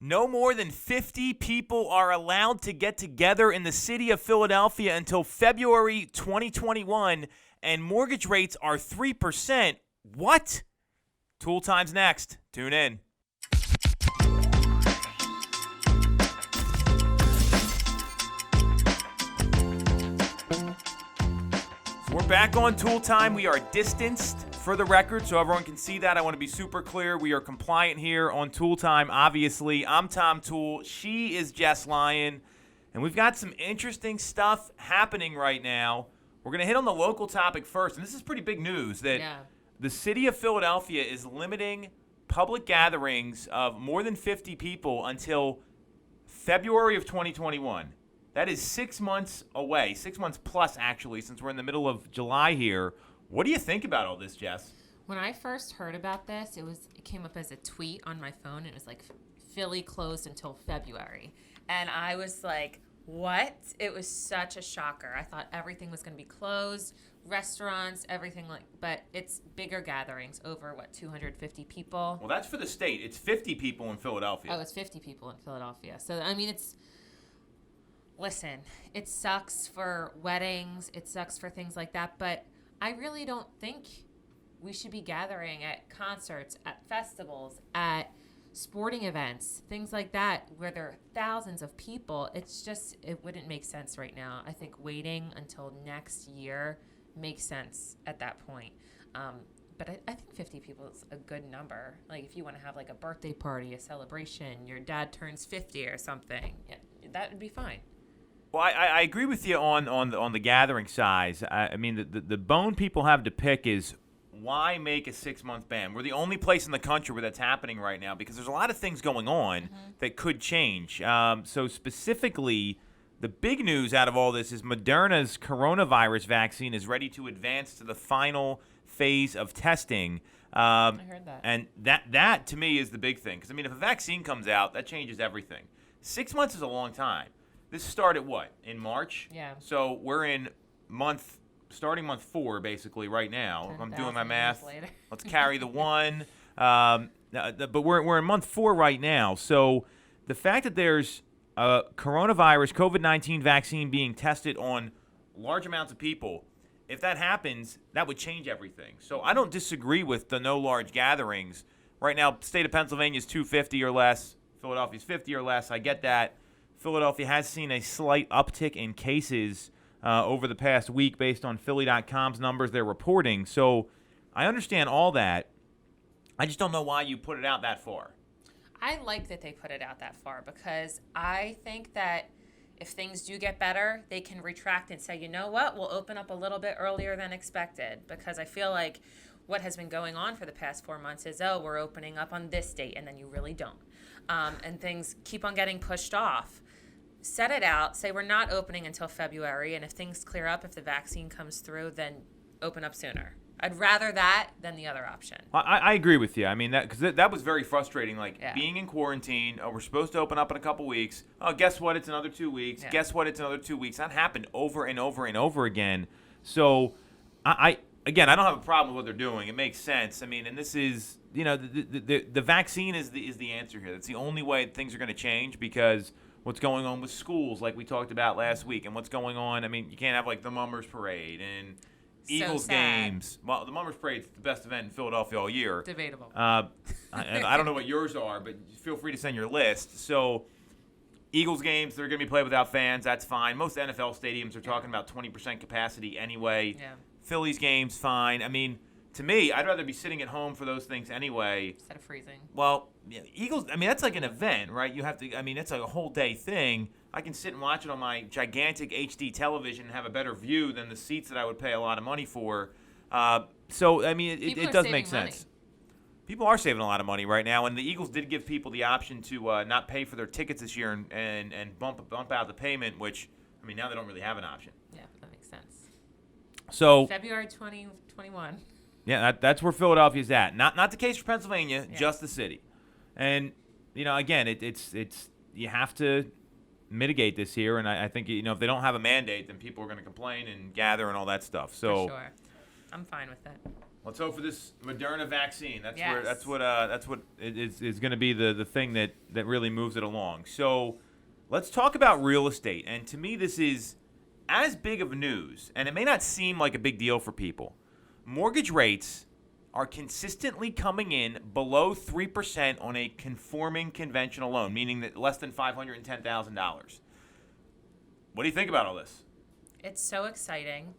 No more than 50 people are allowed to get together in the city of Philadelphia until February 2021, and mortgage rates are 3%. What? Toole Time's next. Tune in. So we're back on Toole Time. We are distanced for the record, so everyone can see that. I want to be super clear. We are compliant here on Toole Time, obviously. I'm Tom Toole. She is Jess Lion. And we've got some interesting stuff happening right now. We're going to hit on the local topic first. And this is pretty big news that the city of Philadelphia is limiting public gatherings of more than 50 people until February of 2021. That is 6 months away, 6 months plus, actually, since we're in the middle of July here. What do you think about all this, Jess? When I first heard about this, it came up as a tweet on my phone. It was like, Philly closed until February. And I was like, what? It was such a shocker. I thought everything was going to be closed, restaurants, everything but it's bigger gatherings over, 250 people? Well, that's for the state. It's 50 people in Philadelphia. Oh, it's 50 people in Philadelphia. So, I mean, listen, it sucks for weddings. It sucks for things like that. But I really don't think we should be gathering at concerts, at festivals, at sporting events, things like that, where there are thousands of people. It wouldn't make sense right now. I think waiting until next year makes sense at that point. But I think 50 people is a good number. Like, if you want to have like a birthday party, a celebration, your dad turns 50 or something, that would be fine. Well, I agree with you on the gathering size. I mean, the bone people have to pick is why make a 6-month ban? We're the only place in the country where that's happening right now because there's a lot of things going on that could change. So specifically, the big news out of all this is Moderna's coronavirus vaccine is ready to advance to the final phase of testing. I heard that. And that to me is the big thing. Because, I mean, if a vaccine comes out, that changes everything. 6 months is a long time. This started in March? Yeah. So we're in starting month 4 basically right now. If I'm doing my math. Let's carry the 1. But we're in month 4 right now. So the fact that there's a coronavirus, COVID-19 vaccine being tested on large amounts of people, if that happens, that would change everything. So I don't disagree with the no large gatherings. Right now, state of Pennsylvania is 250 or less. Philadelphia's 50 or less. I get that. Philadelphia has seen a slight uptick in cases over the past week based on Philly.com's numbers they're reporting. So I understand all that. I just don't know why you put it out that far. I like that they put it out that far because I think that if things do get better, they can retract and say, you know what, we'll open up a little bit earlier than expected, because I feel like what has been going on for the past 4 months is, we're opening up on this date, and then you really don't. And things keep on getting pushed off. Set it out, say we're not opening until February, and if things clear up, if the vaccine comes through, then open up sooner. I'd rather that than the other option. I agree with you. I mean, because that was very frustrating. Being in quarantine, we're supposed to open up in a couple weeks. Oh, guess what? It's another 2 weeks. Yeah. Guess what? It's another 2 weeks. That happened over and over and over again. So, I don't have a problem with what they're doing. It makes sense. I mean, and this is, the vaccine is the answer here. That's the only way things are going to change, because what's going on with schools, like we talked about last week, and what's going on. I mean, you can't have the Mummers Parade and Eagles games. Well, the Mummers Parade's the best event in Philadelphia all year. Debatable. I don't know what yours are, but feel free to send your list. So, Eagles games, they're going to be played without fans. That's fine. Most NFL stadiums are talking about 20% capacity anyway. Yeah. Phillies games, fine. I mean, to me, I'd rather be sitting at home for those things anyway. Instead of freezing. Well, Eagles, I mean, that's like an event, right? You have to, I mean, it's like a whole day thing. I can sit and watch it on my gigantic HD television and have a better view than the seats that I would pay a lot of money for. So, I mean, it does make sense. People are saving a lot of money right now, and the Eagles did give people the option to not pay for their tickets this year and bump out the payment, which, I mean, now they don't really have an option. Yeah, that makes sense. So February 2021. Yeah, that's where Philadelphia's at. Not the case for Pennsylvania, just the city. And, again, it's you have to mitigate this here, and I think, if they don't have a mandate, then people are going to complain and gather and all that stuff. So, For sure. I'm fine with it. Let's hope for this Moderna vaccine. That's yes. That's what is going to be the thing that really moves it along. So let's talk about real estate. And to me, this is as big of news, and it may not seem like a big deal for people. Mortgage rates are consistently coming in below 3% on a conforming conventional loan, meaning that less than $510,000. What do you think about all this? It's so exciting.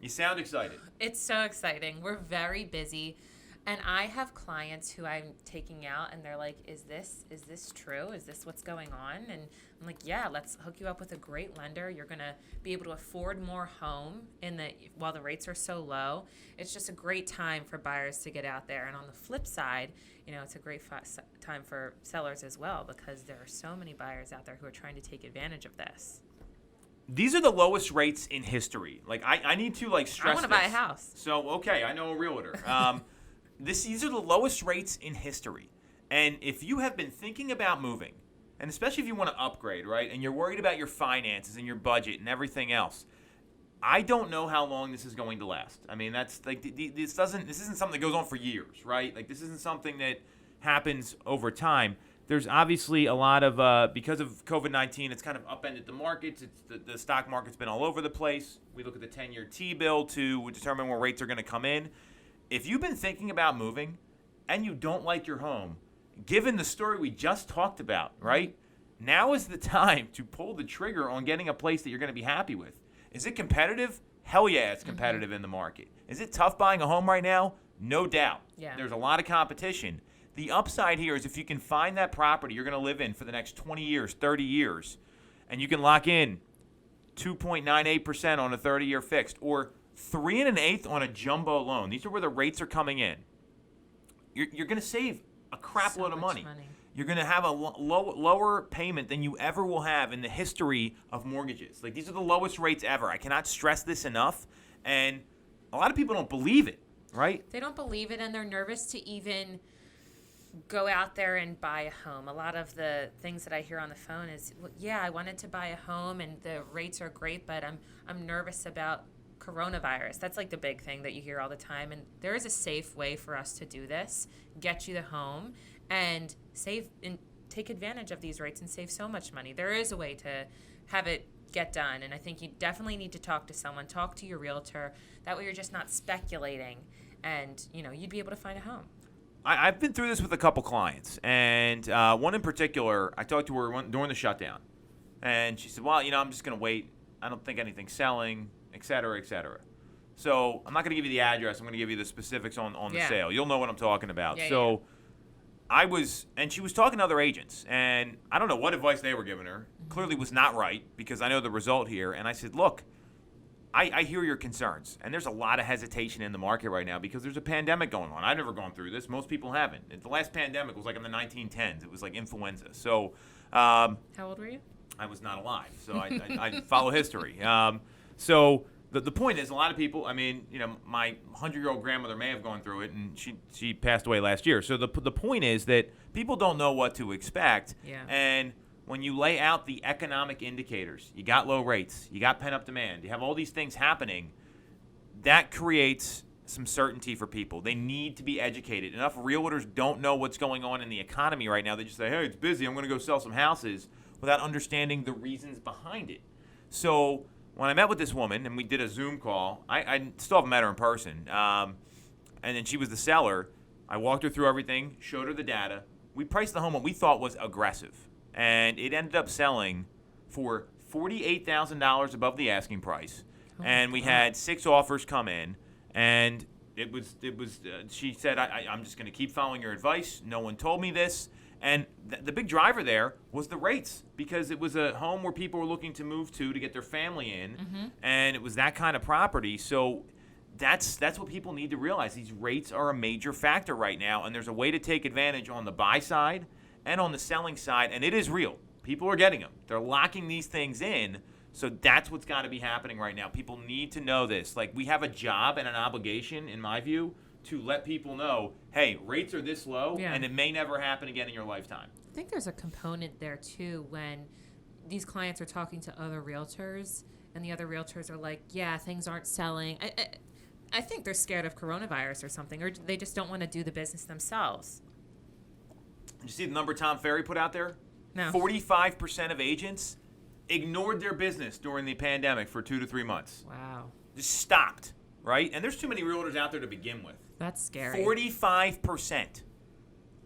You sound excited. It's so exciting. We're very busy. And I have clients who I'm taking out and they're like, is this true? Is this what's going on? And I'm like, yeah, let's hook you up with a great lender. You're going to be able to afford more home while the rates are so low. It's just a great time for buyers to get out there. And on the flip side, it's a great time for sellers as well, because there are so many buyers out there who are trying to take advantage of this. These are the lowest rates in history. Like, I need to, stress I want to buy a house. So, okay, I know a realtor. These are the lowest rates in history. And if you have been thinking about moving, and especially if you want to upgrade, right, and you're worried about your finances and your budget and everything else, I don't know how long this is going to last. I mean, that's like this isn't something that goes on for years, right? Like, this isn't something that happens over time. There's obviously a lot of, because of COVID-19, it's kind of upended the markets. The stock market's been all over the place. We look at the 10-year T-bill to determine where rates are going to come in. If you've been thinking about moving and you don't like your home, given the story we just talked about, right, now is the time to pull the trigger on getting a place that you're going to be happy with. Is it competitive? Hell yeah, it's competitive in the market. Is it tough buying a home right now? No doubt. Yeah. There's a lot of competition. The upside here is if you can find that property you're going to live in for the next 20 years, 30 years, and you can lock in 2.98% on a 30-year fixed or 3 1/8 on a jumbo loan. These are where the rates are coming in. You're going to save a crap load of money. You're going to have a lower payment than you ever will have in the history of mortgages. Like, these are the lowest rates ever. I cannot stress this enough. And a lot of people don't believe it, right? They don't believe it, and they're nervous to even go out there and buy a home. A lot of the things that I hear on the phone is, well, yeah, I wanted to buy a home and the rates are great, but I'm nervous about coronavirus. That's like the big thing that you hear all the time. And there is a safe way for us to do this, get you the home and save and take advantage of these rates and save so much money. There is a way to have it get done. And I think you definitely need to talk to someone, talk to your realtor. That way you're just not speculating and, you'd be able to find a home. I've been through this with a couple clients, and one in particular, I talked to her during the shutdown, and she said, well, I'm just going to wait. I don't think anything's selling, et cetera, et cetera. So I'm not going to give you the address. I'm going to give you the specifics on the sale. You'll know what I'm talking about. And she was talking to other agents, and I don't know what advice they were giving her. Clearly was not right, because I know the result here. And I said, look, I hear your concerns, and there's a lot of hesitation in the market right now because there's a pandemic going on. I've never gone through this. Most people haven't. The last pandemic was like in the 1910s. It was like influenza. So, how old were you? I was not alive, so I follow history. So the point is, a lot of people, my 100-year-old grandmother may have gone through it, and she passed away last year. So the point is that people don't know what to expect, and when you lay out the economic indicators, you got low rates, you got pent-up demand, you have all these things happening, that creates some certainty for people. They need to be educated. Enough realtors don't know what's going on in the economy right now. They just say, hey, it's busy, I'm going to go sell some houses, without understanding the reasons behind it. So when I met with this woman and we did a Zoom call, I still haven't met her in person, and then she was the seller. I walked her through everything, showed her the data. We priced the home what we thought was aggressive. And it ended up selling for $48,000 above the asking price. And we had 6 offers come in. And it was. She said, I'm just going to keep following your advice. No one told me this. And the big driver there was the rates, because it was a home where people were looking to move to get their family in. And it was that kind of property. So that's what people need to realize. These rates are a major factor right now. And there's a way to take advantage on the buy side and on the selling side, and it is real. People are getting them. They're locking these things in, so that's what's got to be happening right now. People need to know this. Like, we have a job and an obligation, in my view, to let people know, hey, rates are this low, and it may never happen again in your lifetime. I think there's a component there, too, when these clients are talking to other realtors, and the other realtors are like, yeah, things aren't selling. I think they're scared of coronavirus or something, or they just don't want to do the business themselves. Did you see the number Tom Ferry put out there? No. 45% of agents ignored their business during the pandemic for 2 to 3 months. Wow. Just stopped, right? And there's too many realtors out there to begin with. That's scary. 45%.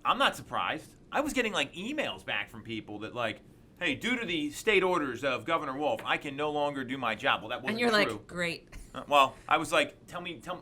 I'm not surprised. I was getting like emails back from people that like, hey, due to the state orders of Governor Wolf, I can no longer do my job. Well, that wasn't true. And you're like, great. Well, I was like,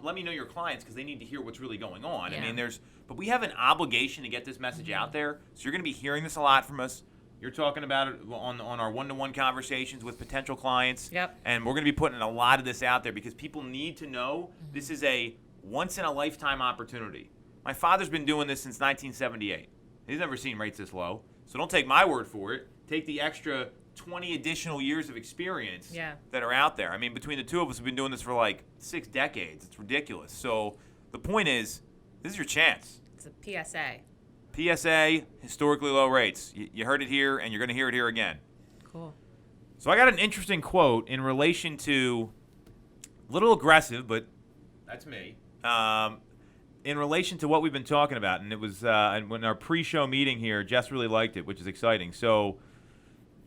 let me know your clients because they need to hear what's really going on. Yeah. I mean, but we have an obligation to get this message out there. So you're going to be hearing this a lot from us. You're talking about it on our one-to-one conversations with potential clients. Yep. And we're going to be putting a lot of this out there because people need to know this is a once-in-a-lifetime opportunity. My father's been doing this since 1978. He's never seen rates this low. So don't take my word for it. Take the extra 20 additional years of experience that are out there. I mean, between the two of us, we've been doing this for like 6 decades. It's ridiculous. So the point is, this is your chance. It's a PSA. PSA, historically low rates. You heard it here, and you're going to hear it here again. Cool. So I got an interesting quote in relation to, a little aggressive, but that's me, in relation to what we've been talking about. And it was in our pre-show meeting here, Jess really liked it, which is exciting. So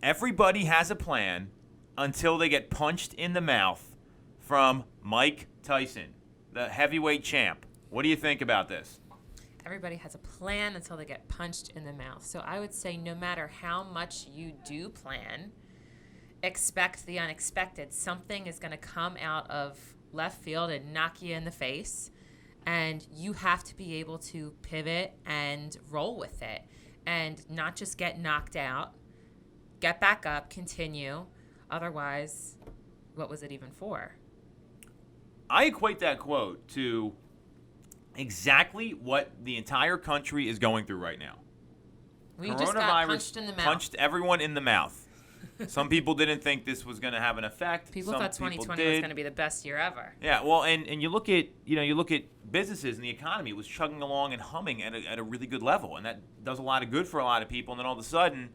everybody has a plan until they get punched in the mouth from Mike Tyson, the heavyweight champ. What do you think about this? Everybody has a plan until they get punched in the mouth. So I would say no matter how much you do plan, expect the unexpected. Something is going to come out of left field and knock you in the face. And you have to be able to pivot and roll with it and not just get knocked out. Get back up, continue. Otherwise, what was it even for? I equate that quote to exactly what the entire country is going through right now. We just got punched in the mouth. Punched everyone in the mouth. Some people didn't think this was going to have an effect. People thought 2020 was going to be the best year ever. Yeah, well, and you look at businesses and the economy was chugging along and humming at a really good level, and that does a lot of good for a lot of people. And then all of a sudden,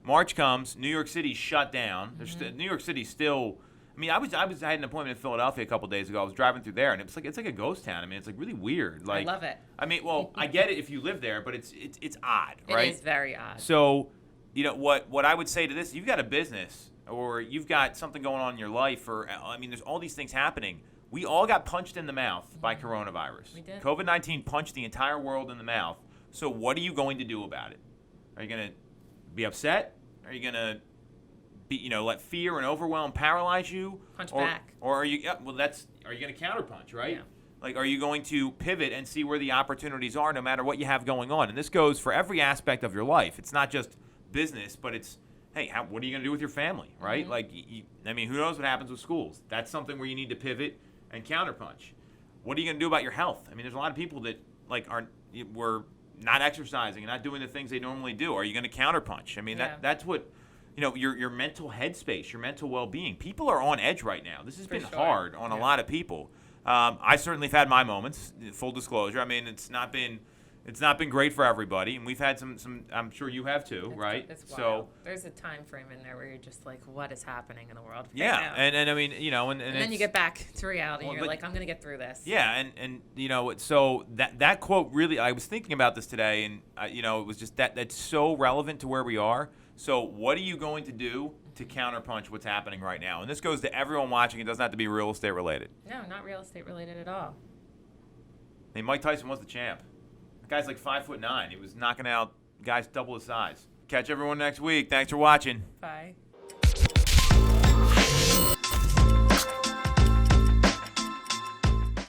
March comes, New York City's shut down. New York City's still. I mean, I had an appointment in Philadelphia a couple days ago. I was driving through there, and it's like a ghost town. I mean, it's like really weird. Like, I love it. I mean, well, I get it if you live there, but it's odd, right? It is very odd. So, what I would say to this, you've got a business or you've got something going on in your life, or I mean, there's all these things happening. We all got punched in the mouth by coronavirus. We did. COVID-19 punched the entire world in the mouth. So, what are you going to do about it? Are you going to be upset? Are you going to let fear and overwhelm paralyze you? Punch back. Or are you? Are you going to counterpunch? Right? Yeah. Like, are you going to pivot and see where the opportunities are, no matter what you have going on? And this goes for every aspect of your life. It's not just business, but it's, hey, what are you going to do with your family? Right? Mm-hmm. Like, I mean, who knows what happens with schools? That's something where you need to pivot and counterpunch. What are you going to do about your health? I mean, there's a lot of people that were not exercising and not doing the things they normally do. Are you going to counterpunch? I mean, that's what. Your mental headspace, your mental well-being. People are on edge right now. This has been hard on a lot of people. I certainly have had my moments. Full disclosure. I mean, it's not been great for everybody, and we've had some. I'm sure you have too, right? It's wild. So there's a time frame in there where you're just like, what is happening in the world? Yeah, right now? and I mean, and then you get back to reality. You're like, I'm gonna get through this. Yeah, and so that quote really. I was thinking about this today, and it was just that's so relevant to where we are. So what are you going to do to counterpunch what's happening right now? And this goes to everyone watching. It doesn't have to be real estate related. No, not real estate related at all. I mean, Mike Tyson was the champ. The guy's like 5'9". He was knocking out guys double his size. Catch everyone next week. Thanks for watching. Bye.